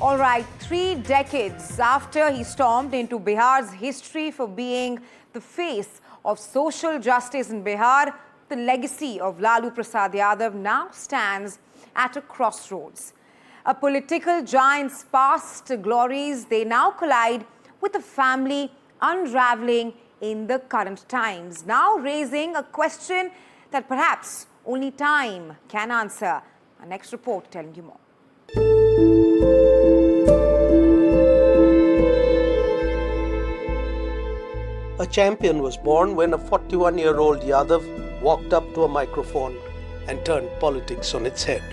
All right, 3 decades after he stormed into Bihar's history for being the face of social justice in Bihar, the legacy of Lalu Prasad Yadav now stands at a crossroads. A political giant's past glories, they now collide with a family unraveling in the current times, now raising a question that perhaps only time can answer. Our next report telling you more. A champion was born when a 41-year-old Yadav walked up to a microphone and turned politics on its head.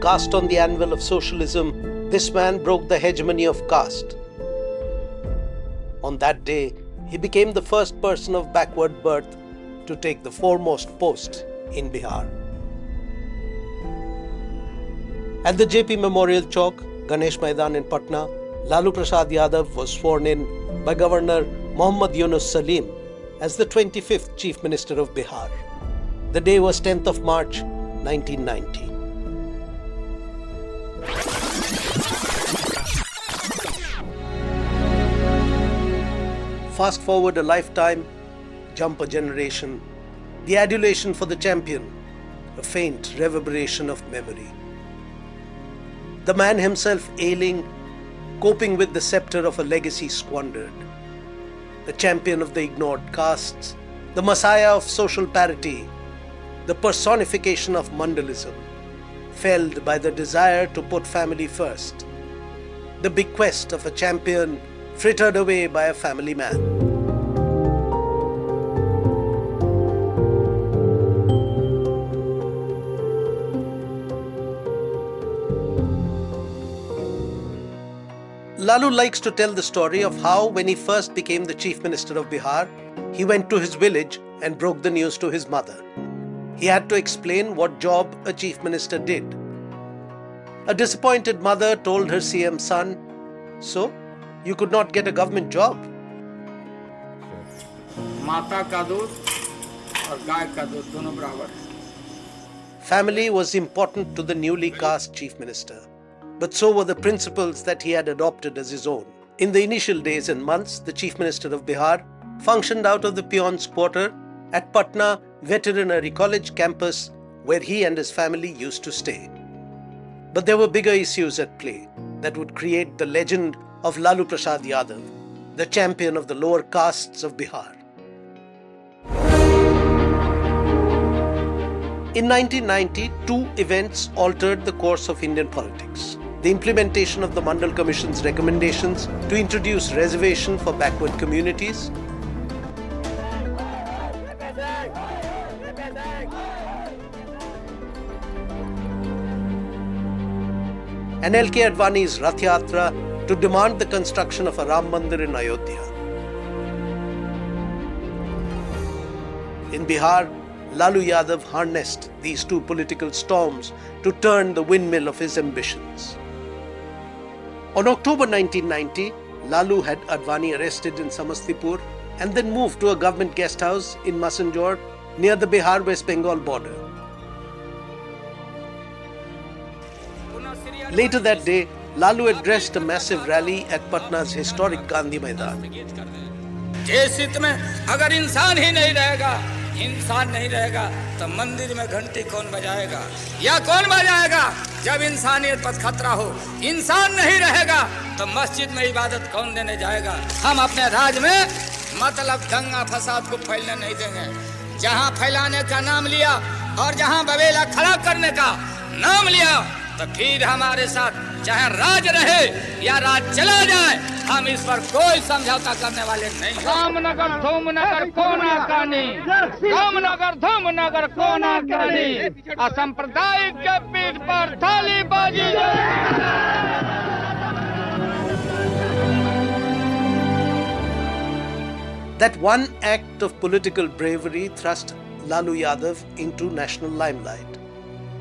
Cast on the anvil of socialism, this man broke the hegemony of caste. On that day, he became the first person of backward birth to take the foremost post in Bihar. At the JP Memorial Chowk, Ganesh Maidan in Patna, Lalu Prasad Yadav was sworn in by Governor Muhammad Yunus Salim as the 25th Chief Minister of Bihar. The day was 10th of March, 1990. Fast forward a lifetime, jump a generation, the adulation for the champion, a faint reverberation of memory. The man himself ailing, coping with the scepter of a legacy squandered. The champion of the ignored castes, the messiah of social parity, the personification of mandalism, felled by the desire to put family first. The bequest of a champion frittered away by a family man. Lalu likes to tell the story of how, when he first became the Chief Minister of Bihar, he went to his village and broke the news to his mother. He had to explain what job a Chief Minister did. A disappointed mother told her CM son, "So, you could not get a government job?" माता का दूध और गाय का दूध दोनों बराबर. Family was important to the newly cast Chief Minister, but so were the principles that he had adopted as his own. In the initial days and months, the Chief Minister of Bihar functioned out of the peons' quarter at Patna Veterinary College campus, where he and his family used to stay. But there were bigger issues at play that would create the legend of Lalu Prasad Yadav, the champion of the lower castes of Bihar. In 1990, 2 events altered the course of Indian politics. The implementation of the Mandal Commission's recommendations to introduce reservation for backward communities, and L.K. Advani's Rath Yatra to demand the construction of a Ram Mandir in Ayodhya. In Bihar, Lalu Yadav harnessed these 2 political storms to turn the windmill of his ambitions. On October 1990, Lalu had Advani arrested in Samastipur and then moved to a government guest house in Masanjor near the Bihar-West Bengal border. Later that day, Lalu addressed a massive rally at Patna's historic Gandhi Maidan. देश में अगर इंसान ही नहीं रहेगा, इंसान नहीं रहेगा, तो मंदिर में घंटी कौन बजाएगा? या कौन बजाएगा जब इंसानियत पर खतरा हो? इंसान नहीं रहेगा तो मस्जिद में इबादत कौन देने जाएगा? हम अपने राज में मतलब दंगा फसाद को फैलने नहीं देंगे. जहां फैलाने का नाम लिया और जहां बवेला खड़ा करने का नाम लिया, तो फिर हमारे साथ चाहे राज रहे या राज चला जाए, हम इस पर कोई समझौता करने वाले नहीं. रामनगर धूमनगर कोना कानी, रामनगर धूमनगर कोना कानी, असंप्रदायिक के पीठ पर थाली बाजी. That one act of political bravery thrust Lalu Yadav into national limelight.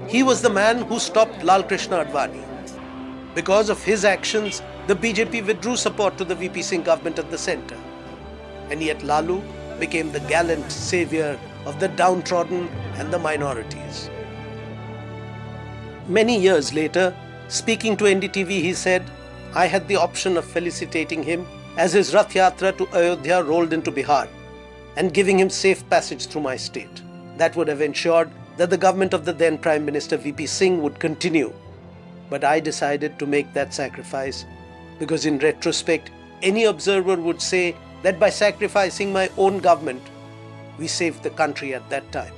He was the man who stopped Lal Krishna Advani. Because of his actions, the BJP withdrew support to the VP Singh government at the centre. And yet Lalu became the gallant saviour of the downtrodden and the minorities. Many years later, Speaking to NDTV, he said, I had the option of felicitating him as his Rath Yatra to Ayodhya rolled into Bihar and giving him safe passage through my state. That would have ensured that the government of the then Prime Minister VP Singh would continue. But I decided to make that sacrifice because in retrospect, any observer would say that by sacrificing my own government, we saved the country at that time.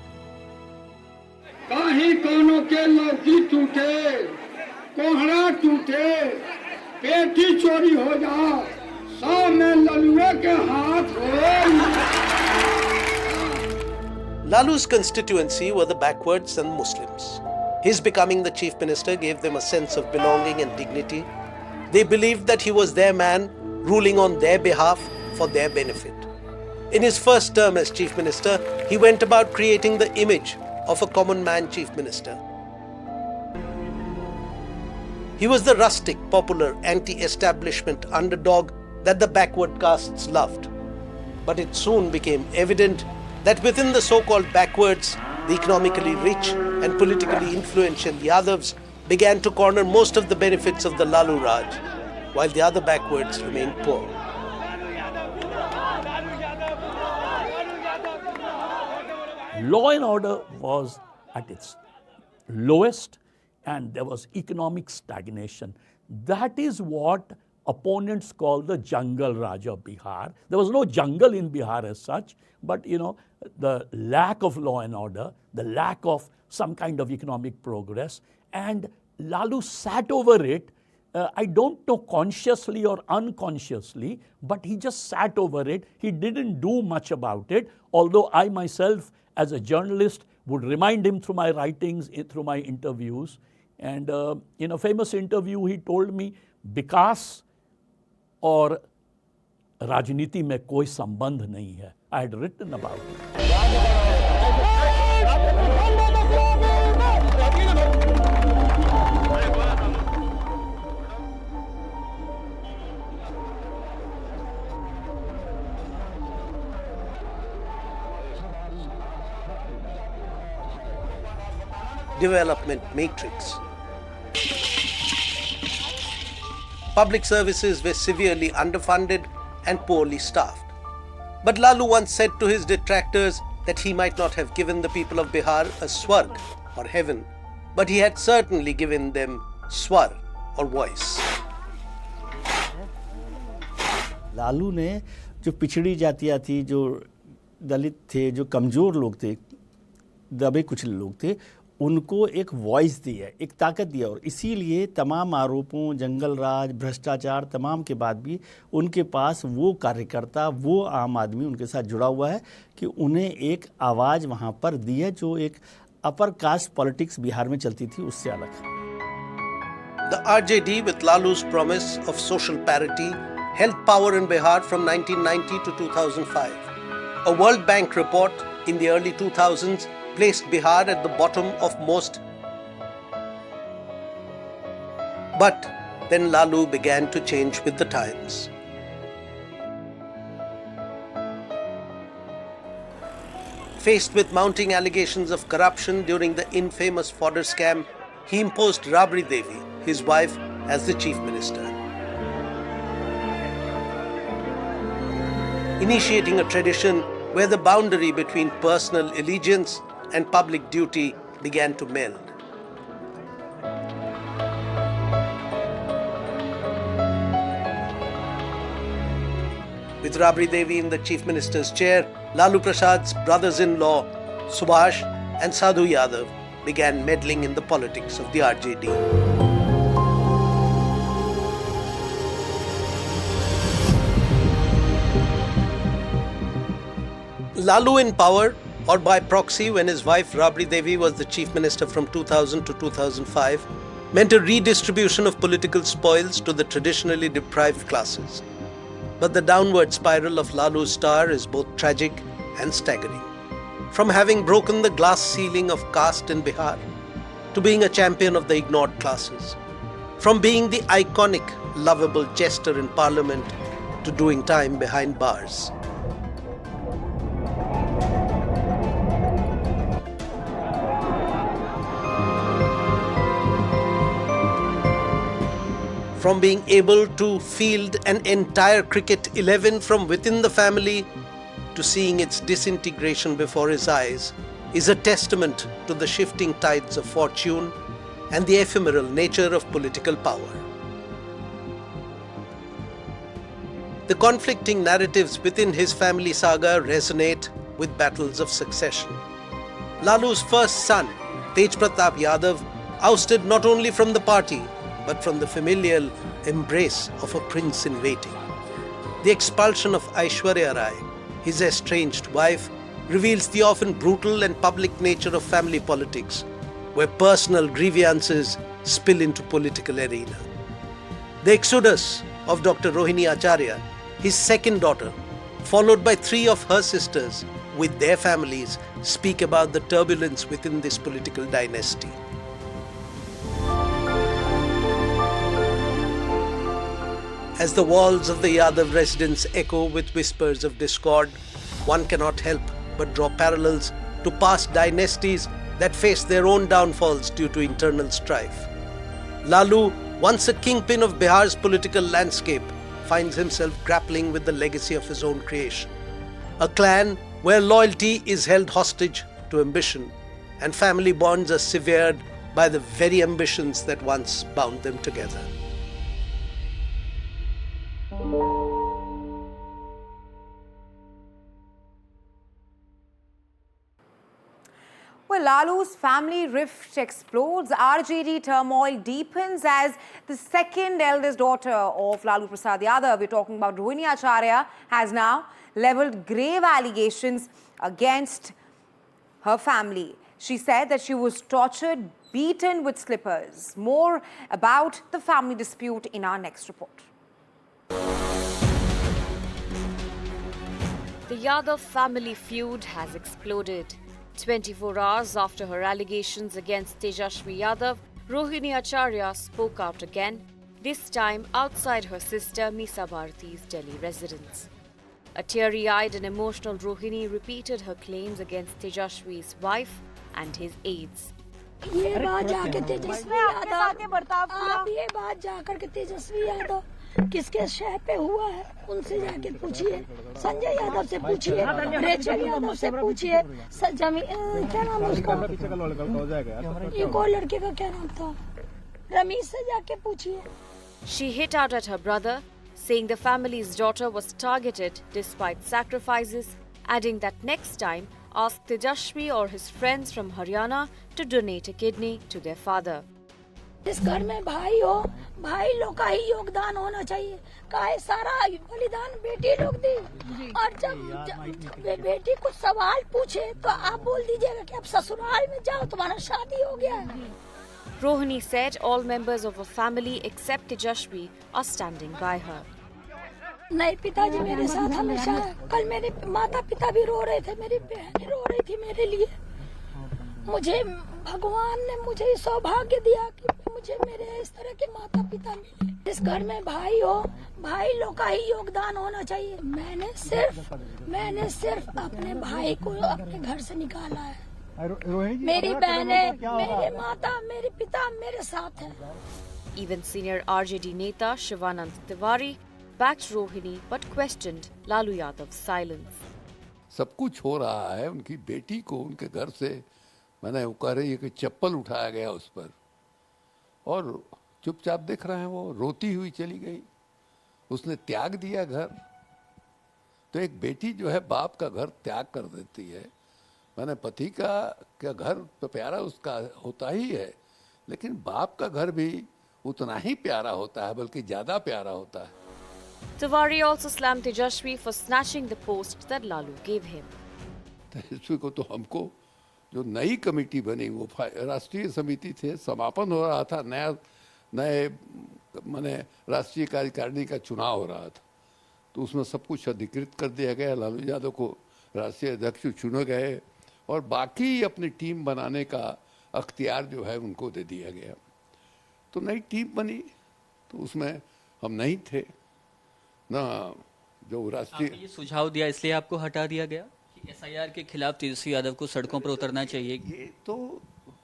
काही कोनों के लौकी टूटे, कोहड़ा टूटे, पेटी चोरी हो जा, 100 में ललुए के हाथ हो। Lalu's constituency were the backwards and Muslims. His becoming the chief minister gave them a sense of belonging and dignity. They believed that he was their man, ruling on their behalf for their benefit. In his first term as chief minister, he went about creating the image of a common man chief minister. He was the rustic, popular, anti-establishment underdog that the backward castes loved. But it soon became evident that within the so-called backwards, the economically rich and politically influential Yadavs began to corner most of the benefits of the Lalu Raj, while the other backwards remained poor. Law and order was at its lowest and there was economic stagnation. That is what opponents call the jungle Raj of Bihar. There was no jungle in Bihar as such, but the lack of law and order, the lack of some kind of economic progress, and Lalu sat over it. I don't know consciously or unconsciously, but he just sat over it. He didn't do much about it, although I myself as a journalist would remind him through my writings, through my interviews. And in a famous interview, he told me, विकास और राजनीति में कोई संबंध नहीं है. I had written about it. Development matrix. Public services were severely underfunded and poorly staffed. But Lalu once said to his detractors that he might not have given the people of Bihar a swarg or heaven, but he had certainly given them swar or voice. Lalu ने जो पिछड़ी जातियाँ थी, जो दलित थे, जो कमज़ोर लोग थे, दबे कुचले लोग थे, उनको एक वॉइस दी है, एक ताकत दी है. और इसीलिए तमाम आरोपों, जंगल राज, भ्रष्टाचार तमाम के बाद भी उनके पास वो कार्यकर्ता, वो आम आदमी उनके साथ जुड़ा हुआ है कि उन्हें एक आवाज़ वहाँ पर दी है जो एक अपर कास्ट पॉलिटिक्स बिहार में चलती थी उससे अलग है. The RJD, with Lalu's promise of social parity, held power in Bihar from 1990 to 2005. A World Bank report in the early 2000s placed Bihar at the bottom of most. But then Lalu began to change with the times. Faced with mounting allegations of corruption during the infamous fodder scam, he imposed Rabri Devi, his wife, as the chief minister, initiating a tradition where the boundary between personal allegiance and public duty began to meld. With Rabri Devi in the chief minister's chair, Lalu Prasad's brothers-in-law, Subhash and Sadhu Yadav, began meddling in the politics of the RJD. Lalu in power, or by proxy when his wife Rabri Devi was the chief minister from 2000 to 2005, meant a redistribution of political spoils to the traditionally deprived classes. But the downward spiral of Lalu's star is both tragic and staggering. From having broken the glass ceiling of caste in Bihar, to being a champion of the ignored classes, from being the iconic, lovable jester in parliament, to doing time behind bars. from being able to field an entire cricket 11 from within the family to seeing its disintegration before his eyes, is a testament to the shifting tides of fortune and the ephemeral nature of political power. The conflicting narratives within his family saga resonate with battles of succession. Lalu's first son, Tejashwi Yadav, ousted not only from the party but from the familial embrace of a prince in waiting. The expulsion of Aishwarya Rai, his estranged wife, reveals the often brutal and public nature of family politics, where personal grievances spill into political arena. The exodus of Dr. Rohini Acharya, his second daughter, followed by 3 of her sisters with their families, speak about the turbulence within this political dynasty. As the walls of the Yadav residence echo with whispers of discord, one cannot help but draw parallels to past dynasties that faced their own downfalls due to internal strife. Lalu, once a kingpin of Bihar's political landscape, finds himself grappling with the legacy of his own creation. A clan where loyalty is held hostage to ambition and family bonds are severed by the very ambitions that once bound them together. Well, Lalu's family rift explodes, RJD turmoil deepens as the second eldest daughter of Lalu Prasad Yadav, we're talking about Rohini Acharya, has now levelled grave allegations against her family. She said that she was tortured, beaten with slippers. More about the family dispute in our next report. The Yadav family feud has exploded. 24 hours after her allegations against Tejashwi Yadav, Rohini Acharya spoke out again, this time outside her sister Misa Bharati's Delhi residence. A teary-eyed and emotional Rohini repeated her claims against Tejashwi's wife and his aides. ये बात जाके तेजस्वी यादव, आप ये बात जाकर के तेजस्वी यादव किसके शह पे हुआ है उनसे जाके पूछिए, संजय यादव से पूछिए, रेचल यादव से पूछिए, क्या नाम है उसका, ये कोई लड़के का क्या नाम था, रमीश से जाके पूछिए. She hit out at her brother, saying the family's daughter was targeted despite sacrifices, adding that next time ask Tejashwi or his friends from Haryana to donate a kidney to their father. इस घर में भाई हो, भाई लोग का ही योगदान होना चाहिए. काहे सारा बलिदान बेटी लोग दी, और जब बेटी कुछ सवाल पूछे तो आप बोल दीजिएगा कि आप ससुराल में जाओ, तुम्हारा शादी हो गया. Rohini said all members of her family except Tejashwi are standing by her. नहीं, पिताजी मेरे साथ हमेशा है. कल मेरे माता पिता भी रो रहे थे, मेरी बहन रो रही थी मेरे लिए. मुझे भगवान ने मुझे सौभाग्य दिया कि मुझे मेरे इस तरह के माता पिता मिले. इस घर में भाई हो, भाई लोग का ही योगदान होना चाहिए. मैंने सिर्फ अपने भाई को अपने घर से निकाला है. मेरी बहनें, मेरे माता, मेरे पिता मेरे साथ हैं. Even senior RJD Neta Shivanand Tiwari backed Rohini but questioned Lalu Yadav's silence. सब कुछ हो रहा है, उनकी बेटी को उनके घर से मैंने वो कह रही है कि चप्पल उठाया गया उस पर, और चुपचाप देख रहे हैं वो रोती हुई चली गई. उसने त्याग दिया घर. तो एक बेटी जो है बाप का घर त्याग कर देती है. मैंने पति का घर तो प्यारा उसका होता ही है, लेकिन बाप का घर भी उतना ही प्यारा होता है, बल्कि ज्यादा प्यारा होता है. Tiwari also slammed Tejashwi for snatching the post that Lalu gave him. तेजस्वी को तो हमको जो नई कमेटी बनी, वो राष्ट्रीय समिति थे, समापन हो रहा था, नए माने राष्ट्रीय कार्यकारिणी का चुनाव हो रहा था, तो उसमें सब कुछ अधिकृत कर दिया गया. लालू यादव को राष्ट्रीय अध्यक्ष चुने गए और बाकी अपनी टीम बनाने का अख्तियार जो है उनको दे दिया गया. तो नई टीम बनी, तो उसमें हम नहीं थे ना. जो राष्ट्रीय ये सुझाव दिया इसलिए आपको हटा दिया गया कि एसआईआर के खिलाफ तेजस्वी यादव को सड़कों पर उतरना चाहिए. ये तो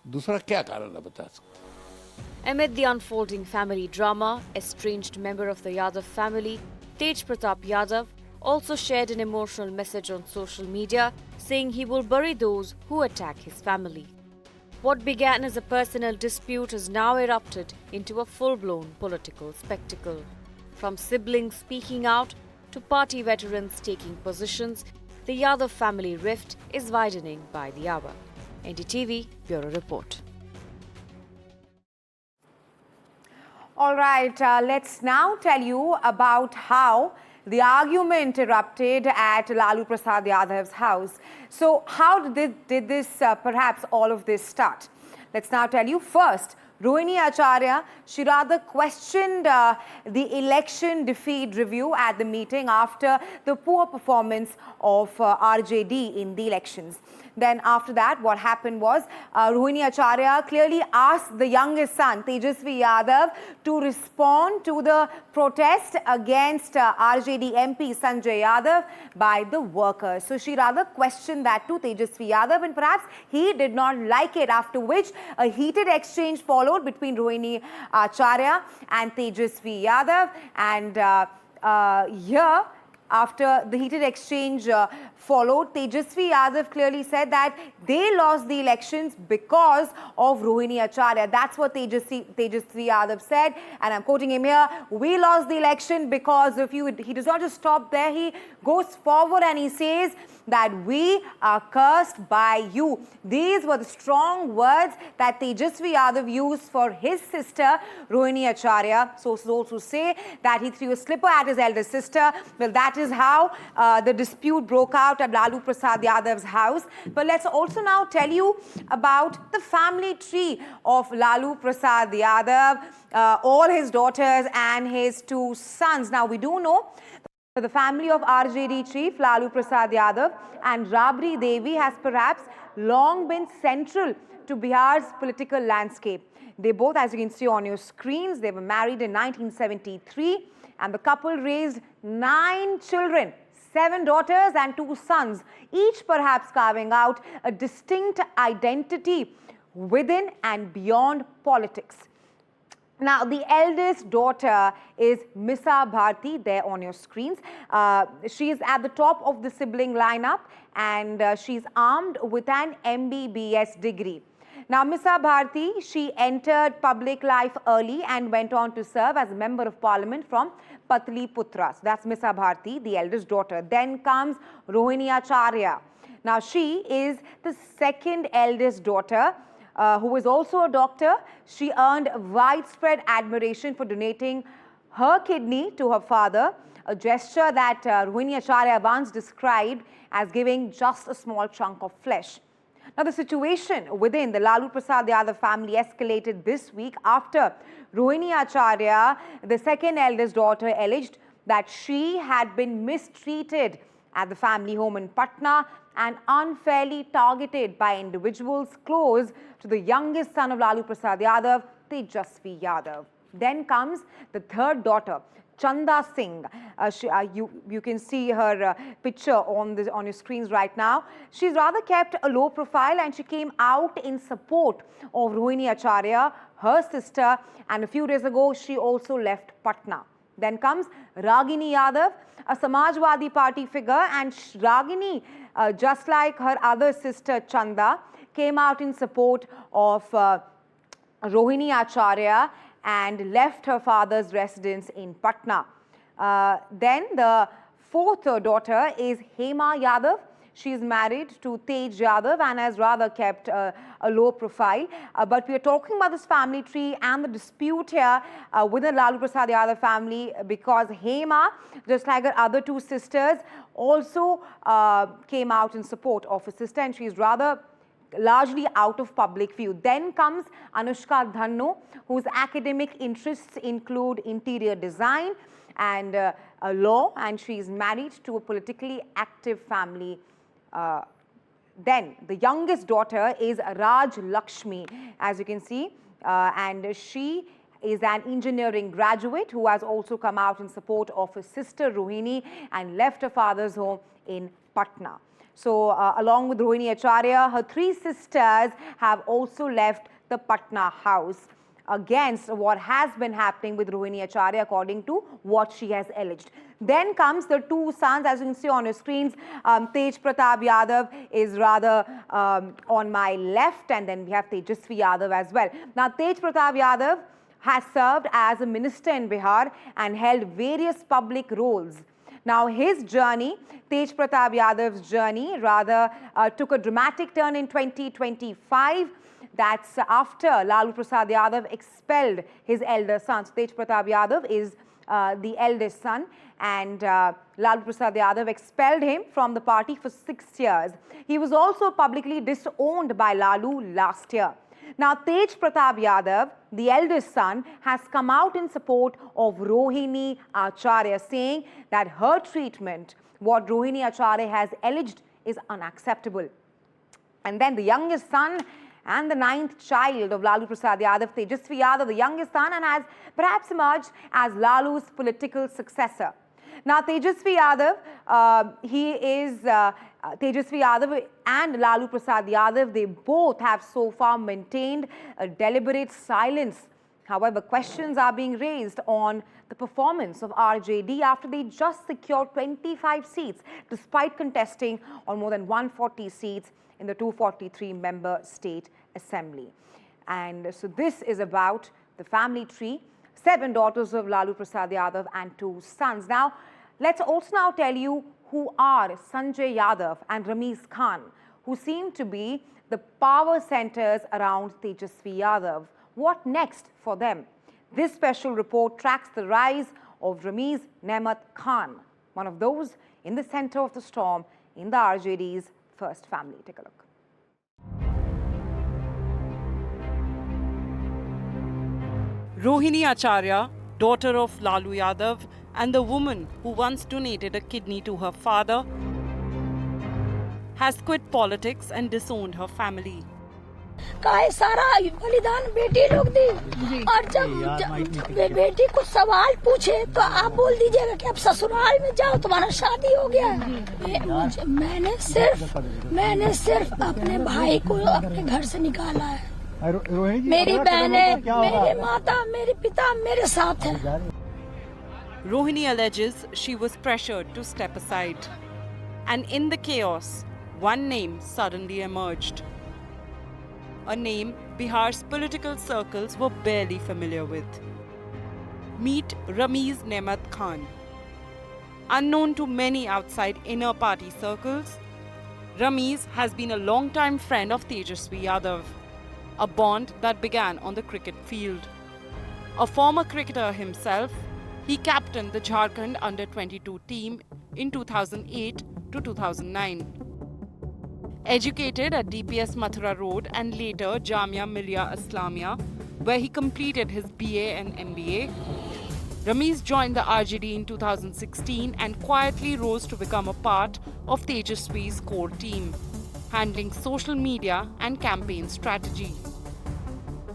दूसरा क्या कारण है बता सकते. Amid the unfolding family drama, estranged member of the Yadav family, Tej Pratap Yadav, also shared an emotional message on social media saying he will bury those who attack his family. What began as a personal dispute has now erupted into a full-blown political spectacle. From siblings speaking out to party veterans taking positions, the Yadav family rift is widening by the hour. NDTV Bureau Report. All right, let's now tell you about how the argument erupted at Lalu Prasad Yadav's house. So how did this, perhaps all of this start? Let's now tell you. First, Rohini Acharya, she rather questioned the election defeat review at the meeting after the poor performance of RJD in the elections. Then after that, what happened was Rohini Acharya clearly asked the youngest son, Tejashwi Yadav, to respond to the protest against RJD MP Sanjay Yadav by the workers. So she rather questioned that to Tejashwi Yadav, and perhaps he did not like it, after which a heated exchange followed between Rohini Acharya and Tejashwi Yadav. And here, after the heated exchange followed, Tejashwi Yadav clearly said that they lost the elections because of Rohini Acharya. That's what Tejashwi Yadav said, and I'm quoting him here: "We lost the election because of you." He does not just stop there. He goes forward and he says that we are cursed by you. These were the strong words that Tejashwi Yadav used for his sister Rohini Acharya. Sources also say that he threw a slipper at his elder sister. Well, that is how the dispute broke out at Lalu Prasad Yadav's house. But let's also now tell you about the family tree of Lalu Prasad Yadav, all his daughters and his two sons. Now, we do know the family of RJD chief Lalu Prasad Yadav and Rabri Devi has perhaps long been central to Bihar's political landscape. They both, as you can see on your screens, they were married in 1973, and the couple raised 9 children, 7 daughters and 2 sons, each perhaps carving out a distinct identity within and beyond politics. Now, the eldest daughter is Misa Bharti, there on your screens. She is at the top of the sibling lineup, and she's armed with an MBBS degree. Now, Misa Bharti, she entered public life early and went on to serve as a member of parliament from Patliputra. So that's Misa Bharti, the eldest daughter. Then comes Rohini Acharya. Now, she is the second eldest daughter, who is also a doctor. She earned widespread admiration for donating her kidney to her father, a gesture that Rohini Acharya once described as giving just a small chunk of flesh. Now, the situation within the Lalu Prasad Yadav family escalated this week after Rohini Acharya, the second eldest daughter, alleged that she had been mistreated at the family home in Patna and unfairly targeted by individuals close to the youngest son of Lalu Prasad Yadav, Tejashwi Yadav. Then comes the third daughter, Chanda Singh. You can see her picture on your screens right now. She's rather kept a low profile, and she came out in support of Rohini Acharya, her sister, and a few days ago she also left Patna. Then comes Ragini Yadav, a Samajwadi Party figure, and Ragini, just like her other sister Chanda, came out in support of Rohini Acharya and left her father's residence in Patna. Then the fourth daughter is Hema Yadav. She is married to Tej Yadav and has rather kept a low profile. But we are talking about this family tree and the dispute here within the Lalu Prasad Yadav family, because Hema, just like her other 2 sisters, also came out in support of her sister, and she is rather largely out of public view. Then comes Anushka Dhanno, whose academic interests include interior design and law, and she is married to a politically active family. Then the youngest daughter is Raj Lakshmi, as you can see, and she is an engineering graduate who has also come out in support of her sister Rohini and left her father's home in Patna. So, along with Rohini Acharya, her 3 sisters have also left the Patna house. against what has been happening with Rohini Acharya, according to what she has alleged. Then comes the two sons, as you can see on your screens. Tej Pratap Yadav is rather on my left, and then we have Tejashwi Yadav as well. Now, Tej Pratap Yadav has served as a minister in Bihar and held various public roles. Now, his journey, Tej Pratap Yadav's journey, rather took a dramatic turn in 2025. That's after Lalu Prasad Yadav expelled his elder son. So, Tej Pratap Yadav is the eldest son, and Lalu Prasad Yadav expelled him from the party for 6 years. He was also publicly disowned by Lalu last year. Now, Tej Pratap Yadav, the eldest son, has come out in support of Rohini Acharya, saying that her treatment, what Rohini Acharya has alleged, is unacceptable. And then the youngest son and the 9th child of Lalu Prasad Yadav, Tejashwi Yadav, the youngest son, and has perhaps emerged as Lalu's political successor. Now, Tejashwi Yadav, Tejashwi Yadav and Lalu Prasad Yadav, they both have so far maintained a deliberate silence. However, questions are being raised on the performance of RJD after they just secured 25 seats, despite contesting on more than 140 seats in the 243-member state assembly. And so this is about the family tree, 7 daughters of Lalu Prasad Yadav and 2 sons. Now, let's also now tell you who are Sanjay Yadav and Ramiz Khan, who seem to be the power centers around Tejashwi Yadav. What next for them? This special report tracks the rise of Ramiz Nehmat Khan, one of those in the center of the storm in the RJD's first family. Take a look. Rohini Acharya, daughter of Lalu Yadav, and the woman who once donated a kidney to her father, has quit politics and disowned her family. काहे सारा बलिदान बेटी लोग दी, और जब बेटी को सवाल पूछे तो आप बोल दीजिएगा कि अब ससुराल में जाओ, तुम्हारा शादी हो गया। मैंने सिर्फ अपने भाई को अपने घर से निकाला है। मेरी बहनें, मेरे माता, मेरे पिता मेरे साथ हैं। Rohini alleges she was pressured to step aside. And in the chaos, one name suddenly emerged. A name Bihar's political circles were barely familiar with. Meet Ramiz Nehmat Khan. Unknown to many outside inner party circles, Ramiz has been a long-time friend of Tejashwi Yadav, a bond that began on the cricket field. A former cricketer himself, he captained the Jharkhand under-22 team in 2008 to 2009. Educated at DPS Mathura Road and later Jamia Millia Islamia, where he completed his BA and MBA, Ramiz joined the RJD in 2016 and quietly rose to become a part of Tejashwi's core team, handling social media and campaign strategy.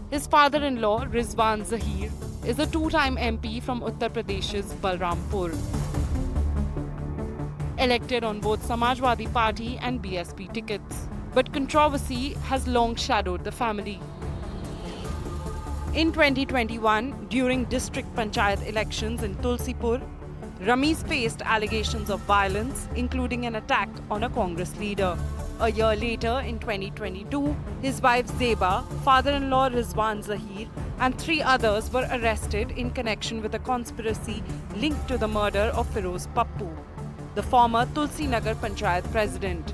His father-in-law, Rizwan Zahir, is a 2-time MP from Uttar Pradesh's Balrampur. Elected on both Samajwadi Party and BSP tickets. But controversy has long shadowed the family. In 2021, during district panchayat elections in Tulsipur, Ramiz faced allegations of violence, including an attack on a Congress leader. A year later, in 2022, his wife Zeba, father-in-law Rizwan Zahir, and 3 others were arrested in connection with a conspiracy linked to the murder of Feroz Pappu, the former Tulsi Nagar Panchayat president.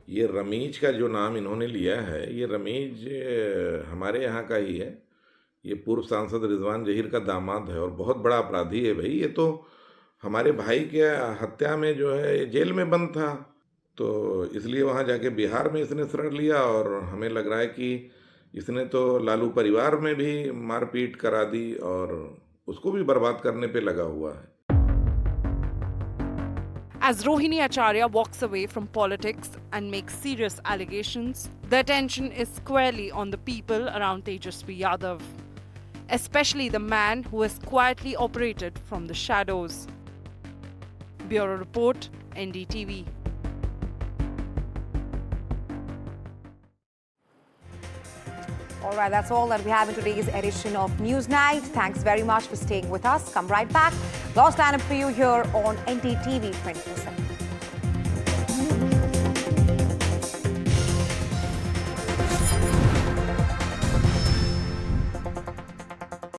ये रमीज का जो नाम इन्होंने लिया है, ये रमीज हमारे यहाँ का ही है। ये पूर्व सांसद रिजवान जहीर का दामाद है और बहुत बड़ा अपराधी है भाई। ये तो हमारे भाई के हत्या में जो है जेल में बंद था, तो इसलिए वहाँ जाके बिहार में इसने शरण लिया और हमें लग रहा है कि इसने तो लालू परिवार में भी मारपीट करा दी और उसको भी बर्बाद करने पे लगा हुआ है। As Rohini Acharya walks away from politics and makes serious allegations, the attention is squarely on the people around Tejashwi Yadav, especially the man who has quietly operated from the shadows. Bureau Report, NDTV. All right, that's all that we have in today's edition of News Night. Thanks very much for staying with us. Come right back. Lost lineup for you here on NDTV 24/7.